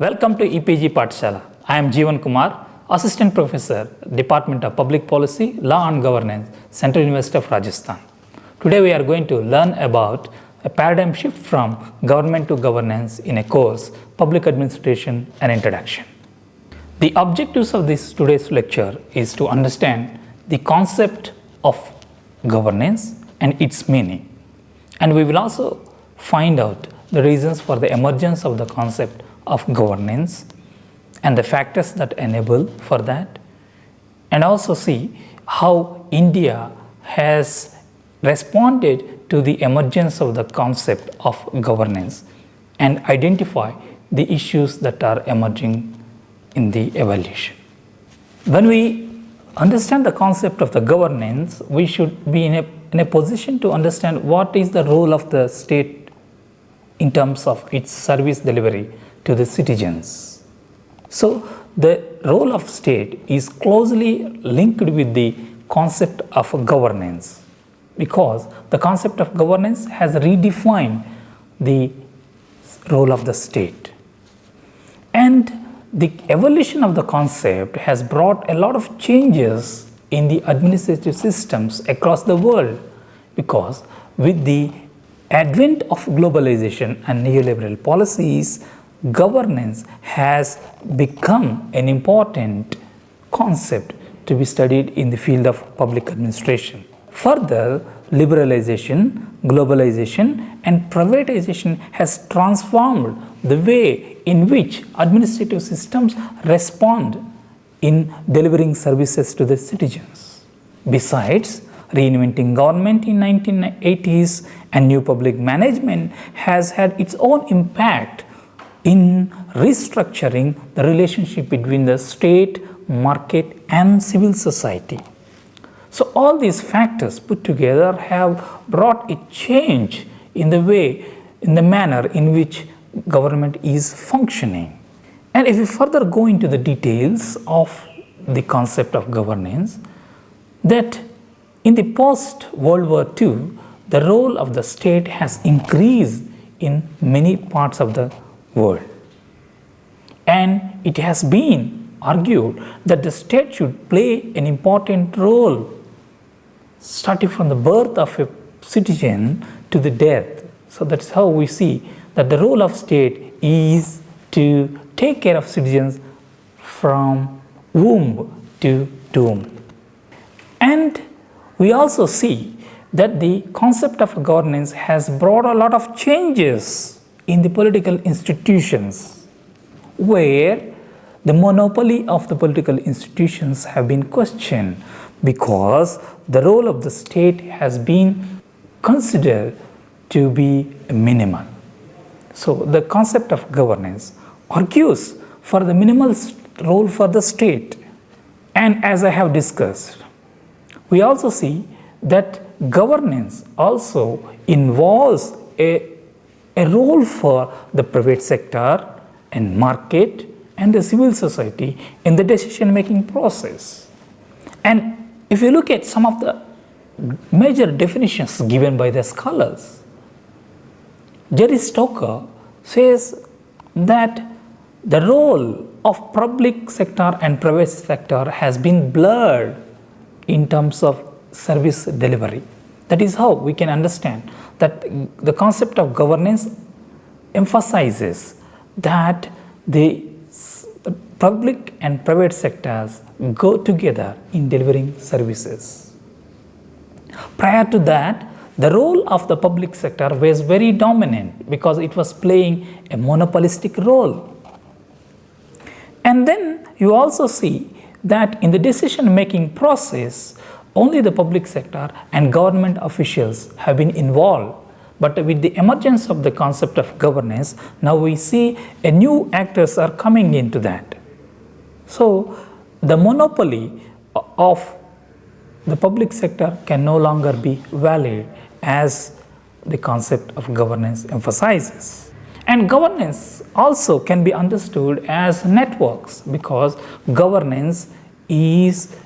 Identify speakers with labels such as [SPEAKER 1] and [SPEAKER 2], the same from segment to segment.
[SPEAKER 1] Welcome to Epg Patshala. I am Jeevan Kumar, Assistant Professor, Department of Public Policy, Law and Governance, Central University of Rajasthan. Today we are going to learn about a paradigm shift from government to governance in a course, Public Administration and Introduction. The objectives of today's lecture is to understand the concept of governance and its meaning. And we will also find out the reasons for the emergence of the concept of governance and the factors that enable for that, and also see how India has responded to the emergence of the concept of governance and identify the issues that are emerging in the evolution. When we understand the concept of the governance, we should be in a position to understand what is the role of the state in terms of its service delivery to the citizens. So the role of state is closely linked with the concept of governance, because the concept of governance has redefined the role of the state. And the evolution of the concept has brought a lot of changes in the administrative systems across the world, because with the advent of globalization and neoliberal policies, governance has become an important concept to be studied in the field of public administration. Further, liberalization, globalization, and privatization has transformed the way in which administrative systems respond in delivering services to the citizens. Besides, reinventing government in 1980s and new public management has had its own impact in restructuring the relationship between the state, market, and civil society. So all these factors put together have brought a change in the manner in which government is functioning. And if we further go into the details of the concept of governance, that in the post-World War II, the role of the state has increased in many parts of the world. And it has been argued that the state should play an important role starting from the birth of a citizen to the death. So that's how we see that the role of state is to take care of citizens from womb to tomb. And we also see that the concept of governance has brought a lot of changes in the political institutions, where the monopoly of the political institutions have been questioned, because the role of the state has been considered to be minimal. So the concept of governance argues for the minimal role for the state. And as I have discussed, we also see that governance also involves a role for the private sector and market and the civil society in the decision-making process. And if you look at some of the major definitions given by the scholars, Jerry Stoker says that the role of public sector and private sector has been blurred in terms of service delivery. That is how we can understand that the concept of governance emphasizes that the public and private sectors go together in delivering services. Prior to that, the role of the public sector was very dominant because it was playing a monopolistic role. And then you also see that in the decision-making process, only the public sector and government officials have been involved. But with the emergence of the concept of governance, now we see a new actors are coming into that. So the monopoly of the public sector can no longer be valid, as the concept of governance emphasizes. And governance also can be understood as networks, because governance is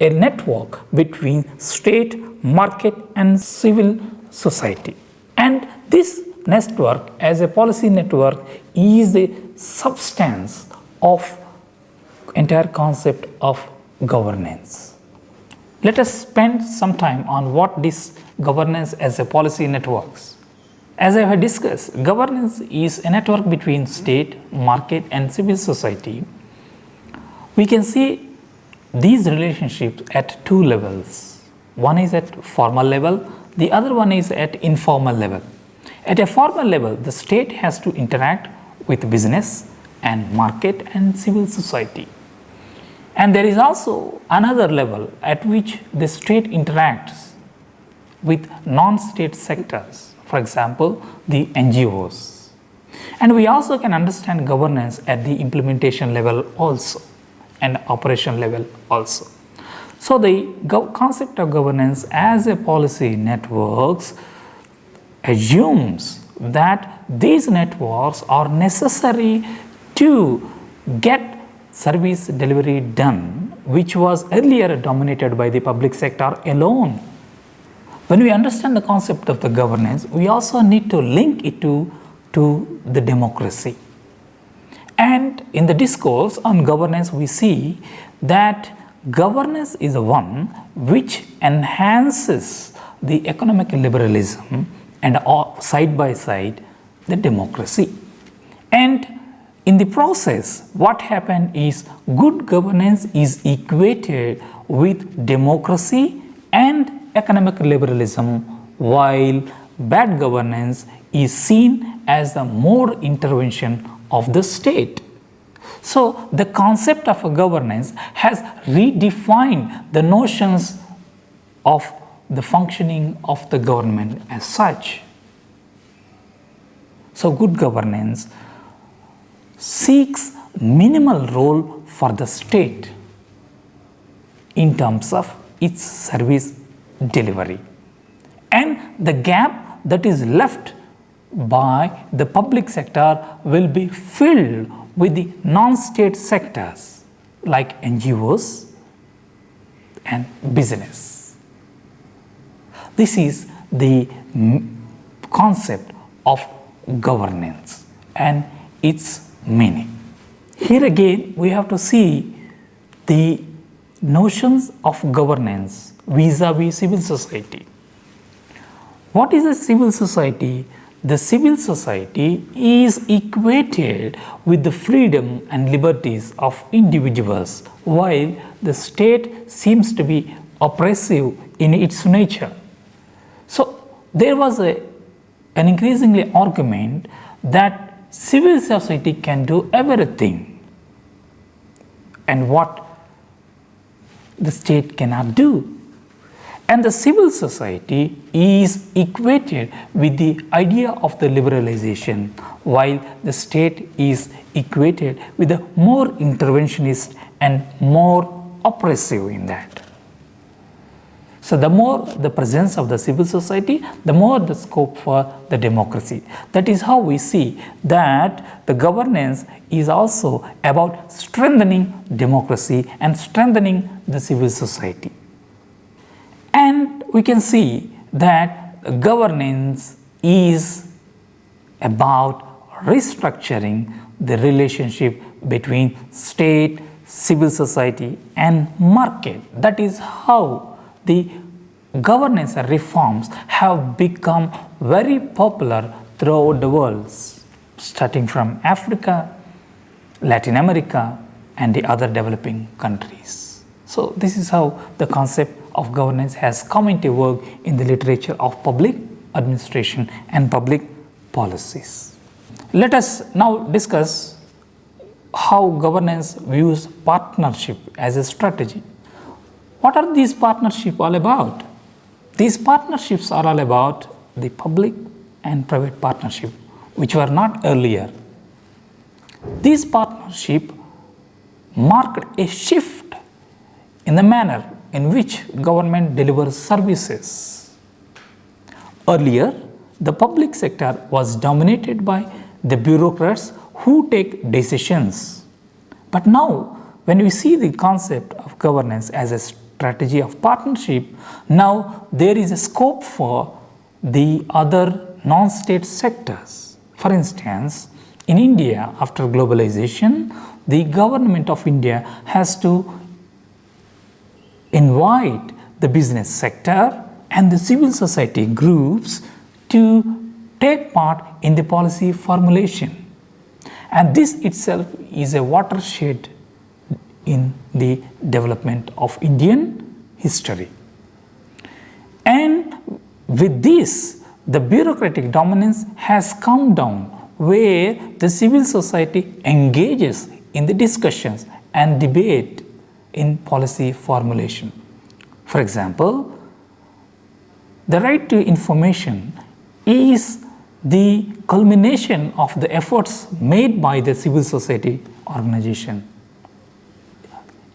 [SPEAKER 1] a network between state, market, and civil society. And this network as a policy network is the substance of entire concept of governance. Let us spend some time on what this governance as a policy networks. As I have discussed, governance is a network between state, market and civil society. We can see these relationships at two levels. One is at formal level, the other one is at informal level. At a formal level, the state has to interact with business and market and civil society. And there is also another level at which the state interacts with non-state sectors, for example, the NGOs. And we also can understand governance at the implementation level also and operation level also. So the concept of governance as a policy networks assumes that these networks are necessary to get service delivery done, which was earlier dominated by the public sector alone. When we understand the concept of the governance, we also need to link it to the democracy. And in the discourse on governance, we see that governance is the one which enhances the economic liberalism and side by side the democracy. And in the process, what happened is good governance is equated with democracy and economic liberalism, while bad governance is seen as the more intervention of the state. So the concept of a governance has redefined the notions of the functioning of the government as such. So good governance seeks minimal role for the state in terms of its service delivery, and the gap that is left by the public sector will be filled with the non-state sectors like NGOs and business. This is the concept of governance and its meaning. Here again, we have to see the notions of governance vis-a-vis civil society. What is a civil society? The civil society is equated with the freedom and liberties of individuals, while the state seems to be oppressive in its nature. So there was an increasingly argument that civil society can do everything and what the state cannot do. And the civil society is equated with the idea of the liberalization, while the state is equated with the more interventionist and more oppressive in that. So the more the presence of the civil society, the more the scope for the democracy. That is how we see that the governance is also about strengthening democracy and strengthening the civil society. And we can see that governance is about restructuring the relationship between state, civil society and market. That is how the governance reforms have become very popular throughout the world, starting from Africa, Latin America and the other developing countries. So this is how the concept of governance has come into work in the literature of public administration and public policies. Let us now discuss how governance views partnership as a strategy. What are these partnerships all about? These partnerships are all about the public and private partnership, which were not earlier. These partnerships marked a shift in the manner in which government delivers services. Earlier, the public sector was dominated by the bureaucrats who take decisions. But now, when we see the concept of governance as a strategy of partnership, now there is a scope for the other non-state sectors. For instance, in India, after globalization, the government of India has to invite the business sector and the civil society groups to take part in the policy formulation. And this itself is a watershed in the development of Indian history. And with this, the bureaucratic dominance has come down, where the civil society engages in the discussions and debate in policy formulation. For example, the right to information is the culmination of the efforts made by the civil society organization,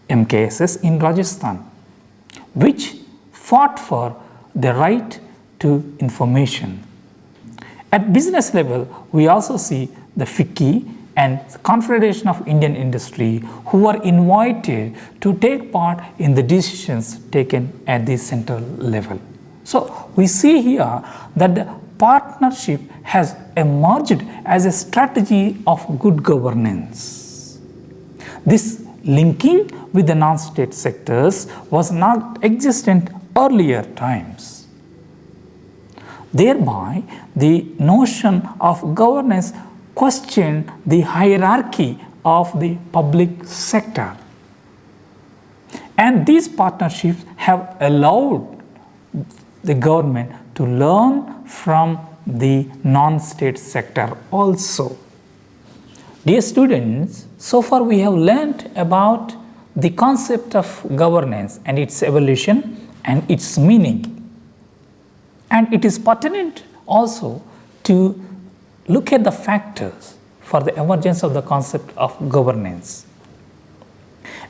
[SPEAKER 1] MKSS in Rajasthan, which fought for the right to information. At business level, we also see the FICCI and Confederation of Indian Industry, who are invited to take part in the decisions taken at the central level. So we see here that the partnership has emerged as a strategy of good governance. This linking with the non-state sectors was not existent earlier times. Thereby, the notion of governance questioned the hierarchy of the public sector. And these partnerships have allowed the government to learn from the non-state sector also. Dear students, so far we have learnt about the concept of governance and its evolution and its meaning. And it is pertinent also to look at the factors for the emergence of the concept of governance.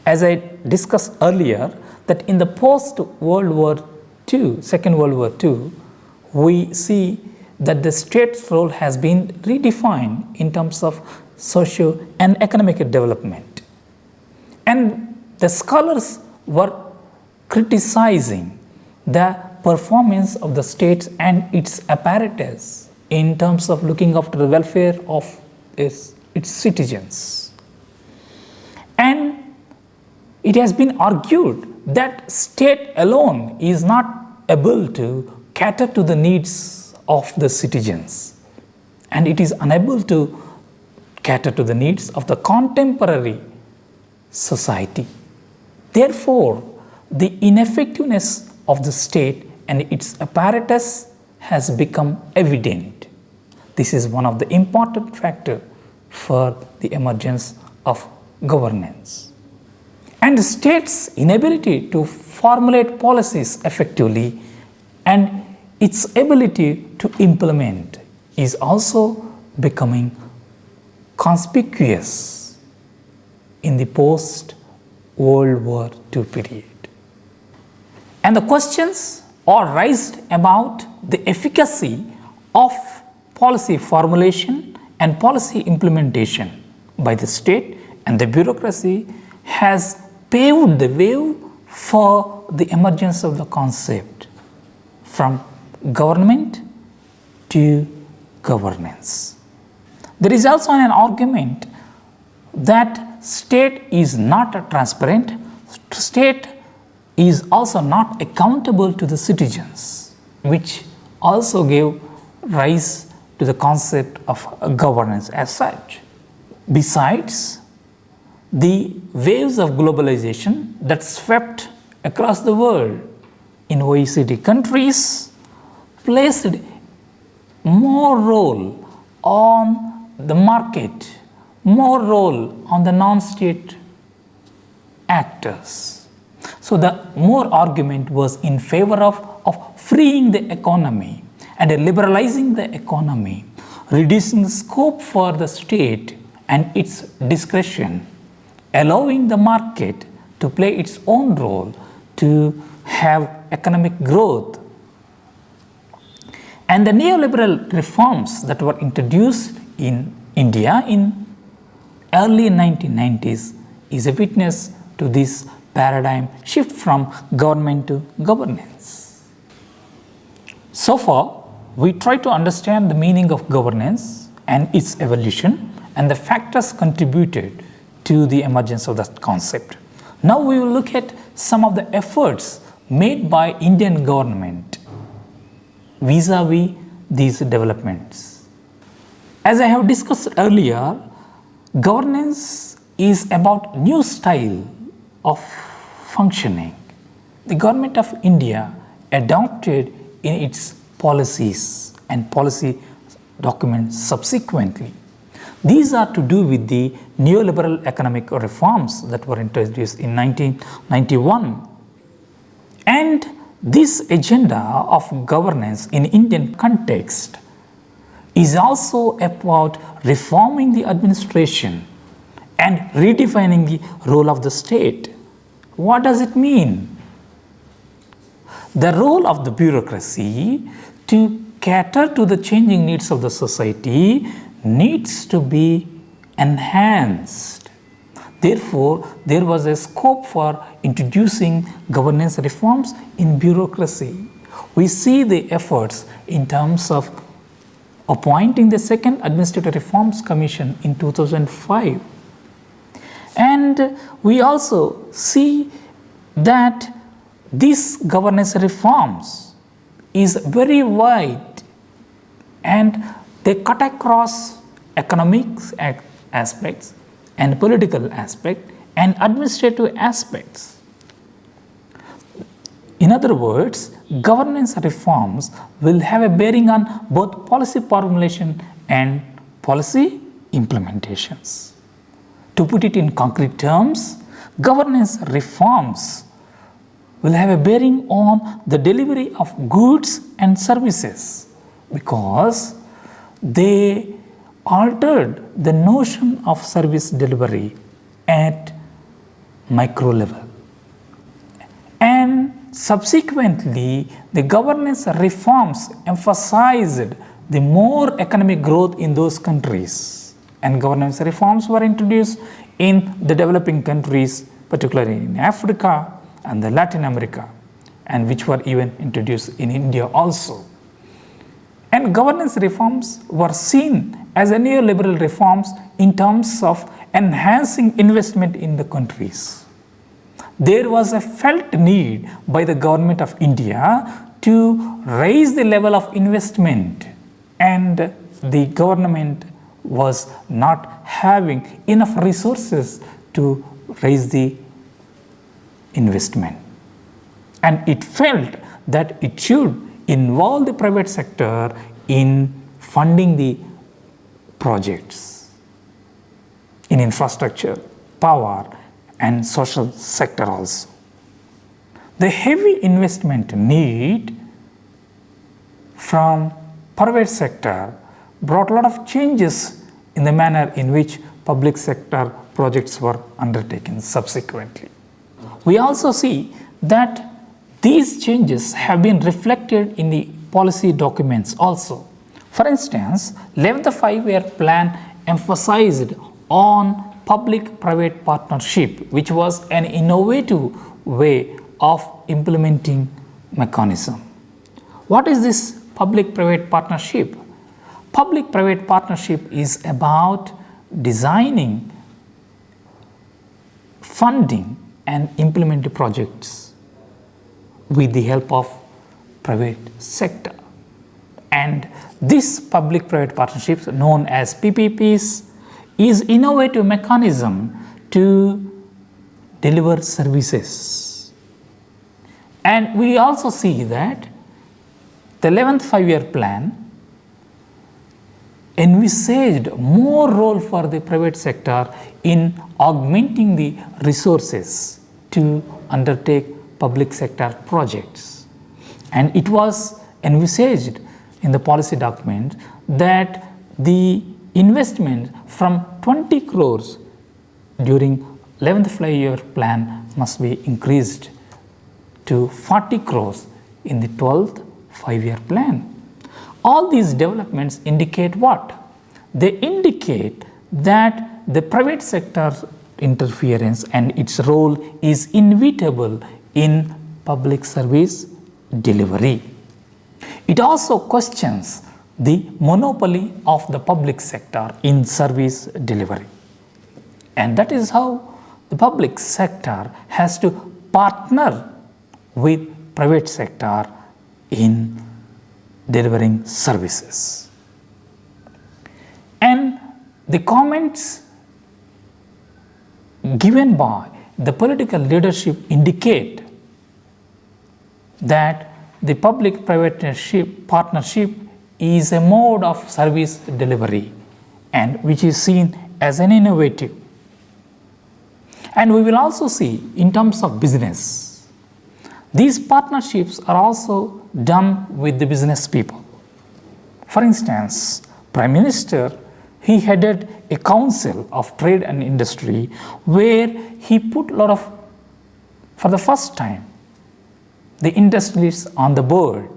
[SPEAKER 1] As I discussed earlier, that in the post-World War II, Second World War II, we see that the state's role has been redefined in terms of socio and economic development. And the scholars were criticizing the performance of the states and its apparatus in terms of looking after the welfare of its citizens. And it has been argued that state alone is not able to cater to the needs of the citizens, and it is unable to cater to the needs of the contemporary society. Therefore, the ineffectiveness of the state and its apparatus has become evident. This is one of the important factors for the emergence of governance. And the state's inability to formulate policies effectively and its ability to implement is also becoming conspicuous in the post-World War II period. And the questions are raised about the efficacy of policy formulation and policy implementation by the state, and the bureaucracy has paved the way for the emergence of the concept from government to governance. There is also an argument that state is not transparent, state is also not accountable to the citizens, which also gave rise to the concept of governance as such. Besides, the waves of globalization that swept across the world in OECD countries placed more role on the market, more role on the non-state actors. So the more argument was in favor of freeing the economy and liberalizing the economy, reducing the scope for the state and its discretion, allowing the market to play its own role to have economic growth. And the neoliberal reforms that were introduced in India in early 1990s is a witness to this paradigm shift from government to governance. So far, we try to understand the meaning of governance and its evolution and the factors contributed to the emergence of that concept. Now we will look at some of the efforts made by Indian government vis-a-vis these developments. As I have discussed earlier, governance is about new style of functioning. The government of India adopted in its policies and policy documents subsequently. These are to do with the neoliberal economic reforms that were introduced in 1991. And this agenda of governance in Indian context is also about reforming the administration and redefining the role of the state. What does it mean? The role of the bureaucracy to cater to the changing needs of the society needs to be enhanced. Therefore, there was a scope for introducing governance reforms in bureaucracy. We see the efforts in terms of appointing the second Administrative Reforms Commission in 2005. And we also see that these governance reforms is very wide and they cut across economic aspects and political aspect and administrative aspects. In other words, governance reforms will have a bearing on both policy formulation and policy implementations. To put it in concrete terms, governance reforms will have a bearing on the delivery of goods and services because they altered the notion of service delivery at micro level. And subsequently, the governance reforms emphasized the more economic growth in those countries. And governance reforms were introduced in the developing countries, particularly in Africa and the Latin America, and which were even introduced in India also. And governance reforms were seen as a neoliberal reforms in terms of enhancing investment in the countries. There was a felt need by the government of India to raise the level of investment, and the government was not having enough resources to raise the investment. And it felt that it should involve the private sector in funding the projects in infrastructure, power, and social sector also. The heavy investment need from private sector brought a lot of changes in the manner in which public sector projects were undertaken subsequently. We also see that these changes have been reflected in the policy documents also. For instance, 11th Five-Year Plan emphasized on public-private partnership, which was an innovative way of implementing mechanism. What is this public-private partnership? Public-private partnership is about designing, funding, and implementing projects with the help of private sector. And this public-private partnerships, known as PPPs, is innovative mechanism to deliver services. And we also see that the 11th Five-Year Plan envisaged more role for the private sector in augmenting the resources to undertake public sector projects. And it was envisaged in the policy document that the investment from 20 crores during 11th Five-Year Plan must be increased to 40 crores in the 12th Five-Year Plan. All these developments indicate what? They indicate that the private sector's interference and its role is inevitable in public service delivery. It also questions the monopoly of the public sector in service delivery. And that is how the public sector has to partner with private sector in delivering services. And the comments given by the political leadership indicate that the public-private partnership is a mode of service delivery and which is seen as an innovative. And we will also see in terms of business, these partnerships are also done with the business people. For instance, Prime Minister, he headed a council of trade and industry where he put a lot of, for the first time, the industries on the board,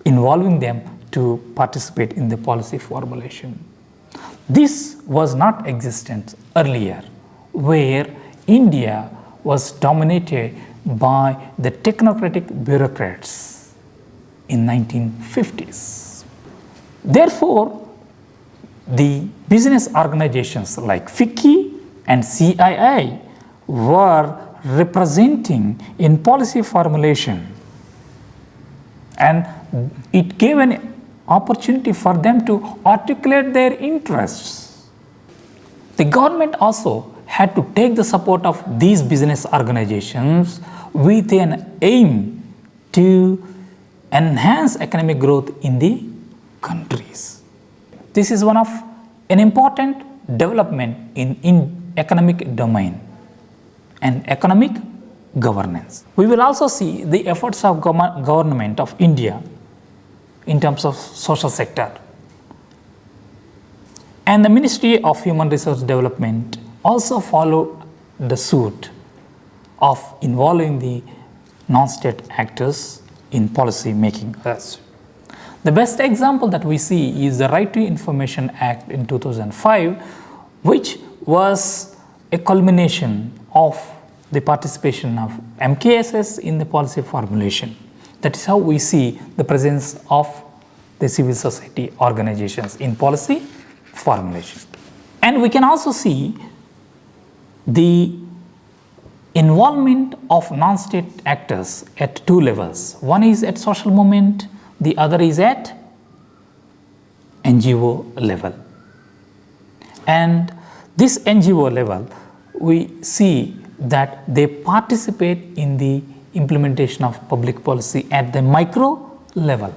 [SPEAKER 1] involving them to participate in the policy formulation. This was not existent earlier, where India was dominated by the technocratic bureaucrats in 1950s. Therefore, the business organizations like FICCI and CII were representing in policy formulation, and it gave an opportunity for them to articulate their interests. The government also had to take the support of these business organizations with an aim to enhance economic growth in the countries. This is one of an important development in economic domain and economic governance. We will also see the efforts of government of India in terms of social sector. And the Ministry of Human Resource Development also followed the suit of involving the non-state actors in policy making. The best example that we see is the Right to Information Act in 2005, which was a culmination of the participation of MKSS in the policy formulation. That is how we see the presence of the civil society organizations in policy formulation. And we can also see the involvement of non-state actors at two levels. One is at social movement, the other is at NGO level. And this NGO level, we see that they participate in the implementation of public policy at the micro level.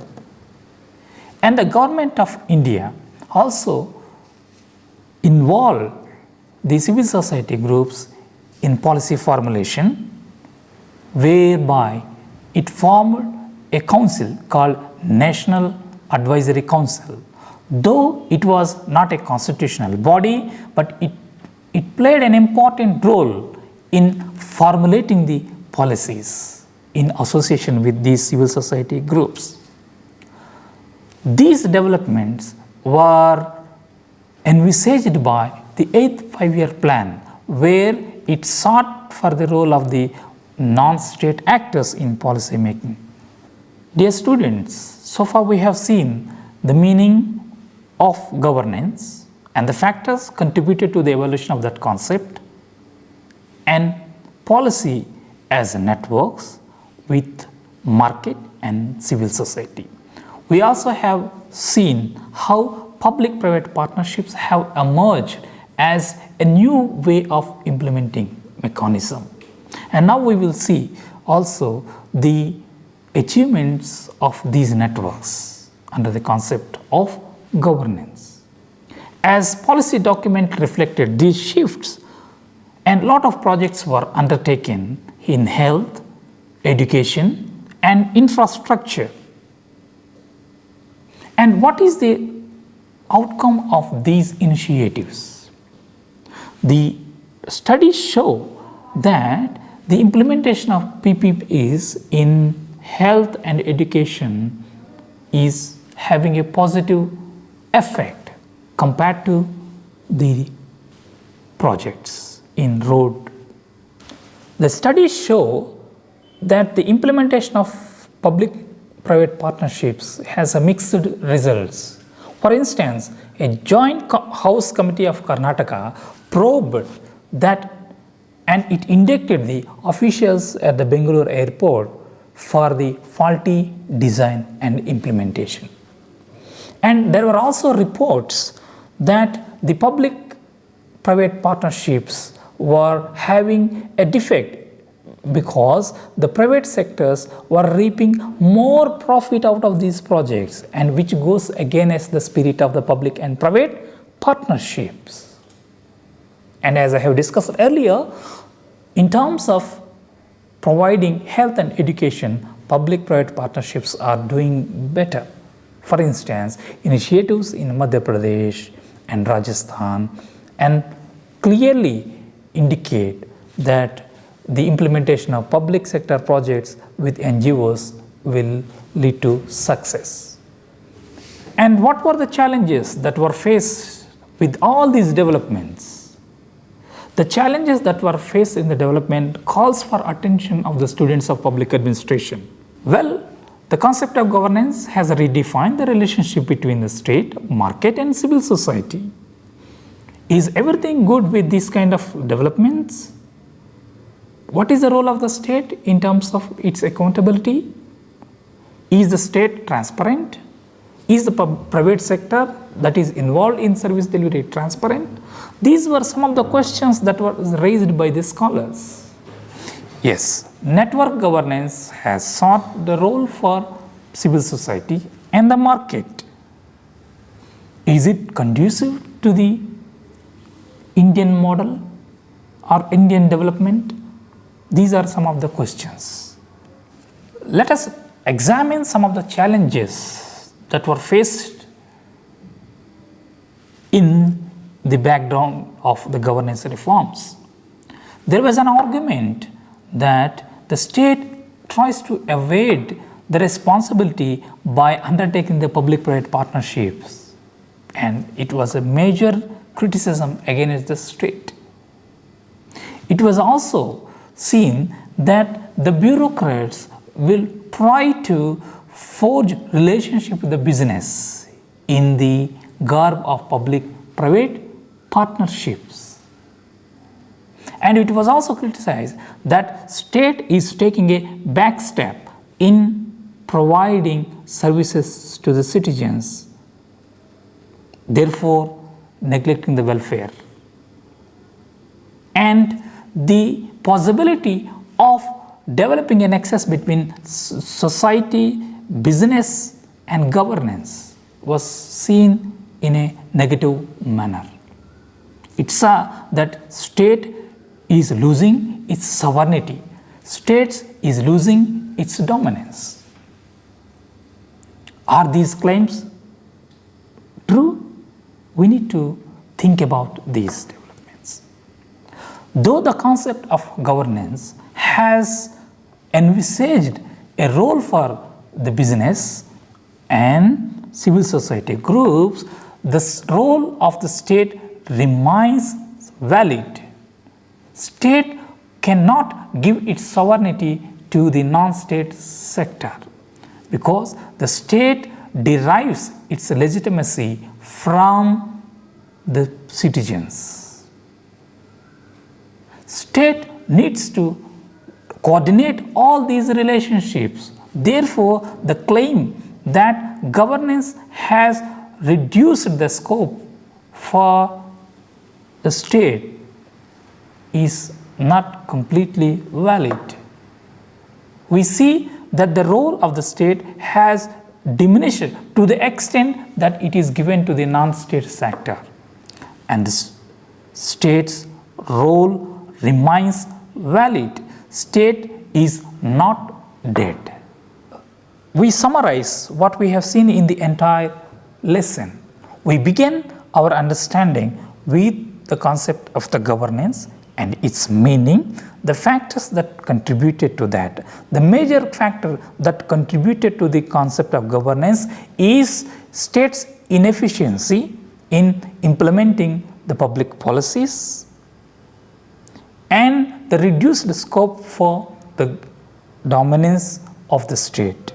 [SPEAKER 1] And the government of India also involved the civil society groups in policy formulation, whereby it formed a council called National Advisory Council. Though it was not a constitutional body, but it played an important role in formulating the policies in association with these civil society groups. These developments were envisaged by the 8th five-year plan, where it sought for the role of the non-state actors in policy making. Dear students, so far we have seen the meaning of governance and the factors contributed to the evolution of that concept, and policy as networks with market and civil society. We also have seen how public-private partnerships have emerged as a new way of implementing mechanism. And now we will see also the achievements of these networks under the concept of governance. As policy document reflected these shifts, and a lot of projects were undertaken in health, education, and infrastructure. And what is the outcome of these initiatives? The studies show that the implementation of PPPs in health and education is having a positive effect compared to the projects in road. The studies show that the implementation of public public-private partnerships has a mixed results. For instance, a joint House Committee of Karnataka probed that and it indicted the officials at the Bengaluru airport for the faulty design and implementation. And there were also reports that the public-private partnerships were having a defect because the private sectors were reaping more profit out of these projects, and which goes against the spirit of the public and private partnerships. And as I have discussed earlier, in terms of providing health and education, public-private partnerships are doing better. For instance, initiatives in Madhya Pradesh and Rajasthan and clearly indicate that the implementation of public sector projects with NGOs will lead to success. And what were the challenges that were faced with all these developments? The challenges that were faced in the development calls for attention of the students of public administration. Well, the concept of governance has redefined the relationship between the state, market and civil society. Is everything good with this kind of developments? What is the role of the state in terms of its accountability? Is the state transparent? Is the private sector that is involved in service delivery transparent? These were some of the questions that were raised by the scholars. Yes, network governance has sought the role for civil society and the market. Is it conducive to the Indian model or Indian development? These are some of the questions. Let us examine some of the challenges that were faced in the background of the governance reforms. There was an argument that the state tries to evade the responsibility by undertaking the public-private partnerships, and it was a major criticism against the state. It was also seen that the bureaucrats will try to forge relationship with the business in the garb of public-private partnerships. And it was also criticized that state is taking a back step in providing services to the citizens, therefore neglecting the welfare. And the possibility of developing a nexus between society, business and governance was seen in a negative manner. It saw that state is losing its sovereignty, state is losing its dominance. Are these claims true? We need to think about these developments. Though the concept of governance has envisaged a role for the business and civil society groups, the role of the state remains valid. State cannot give its sovereignty to the non-state sector because the state derives its legitimacy from the citizens. State needs to coordinate all these relationships. Therefore, the claim that governance has reduced the scope for the state is not completely valid. We see that the role of the state has diminished to the extent that it is given to the non-state sector, and the state's role remains valid. State is not dead. We summarize what we have seen in the entire lesson. We begin our understanding with the concept of the governance and its meaning, the factors that contributed to that. The major factor that contributed to the concept of governance is state's inefficiency in implementing the public policies and the reduced scope for the dominance of the state.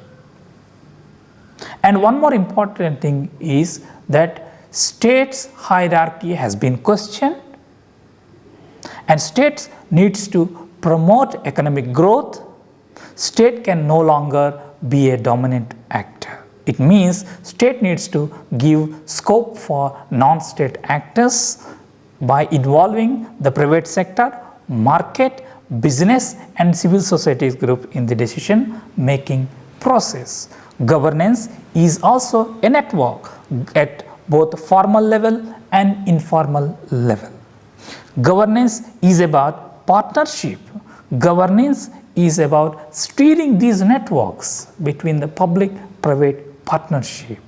[SPEAKER 1] And one more important thing is that states' hierarchy has been questioned, and states needs to promote economic growth. State can no longer be a dominant actor. It means state needs to give scope for non-state actors by involving the private sector, market, business and civil society group in the decision making process. Governance is also a network at both formal level and informal level. Governance is about partnership. Governance is about steering these networks between the public-private partnership.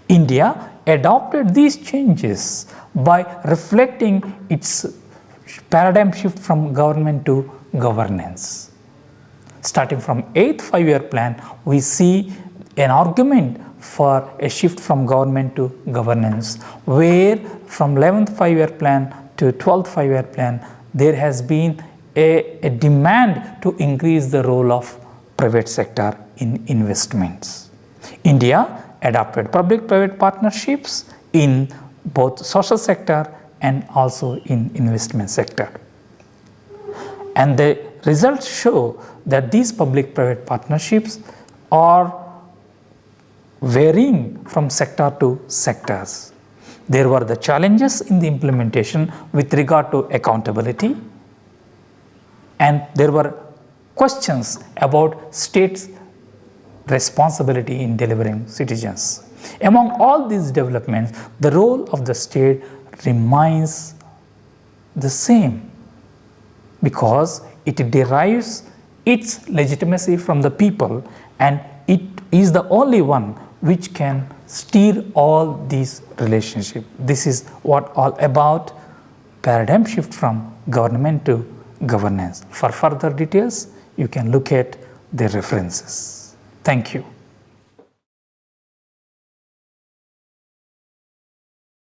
[SPEAKER 1] India adopted these changes by reflecting its paradigm shift from government to governance. Starting from 8th five-year plan, we see an argument for a shift from government to governance, where from 11th five-year plan to 12th five-year plan, there has been a demand to increase the role of private sector in investments. India adopted public-private partnerships in both social sector and also in investment sector. And the results show that these public-private partnerships are varying from sector to sectors. There were the challenges in the implementation with regard to accountability, and there were questions about states' responsibility in delivering citizens. Among all these developments, the role of the state remains the same because it derives its legitimacy from the people, and it is the only one which can steer all these relationships. This is what all about paradigm shift from government to governance. For further details, you can look at the references. Thank you.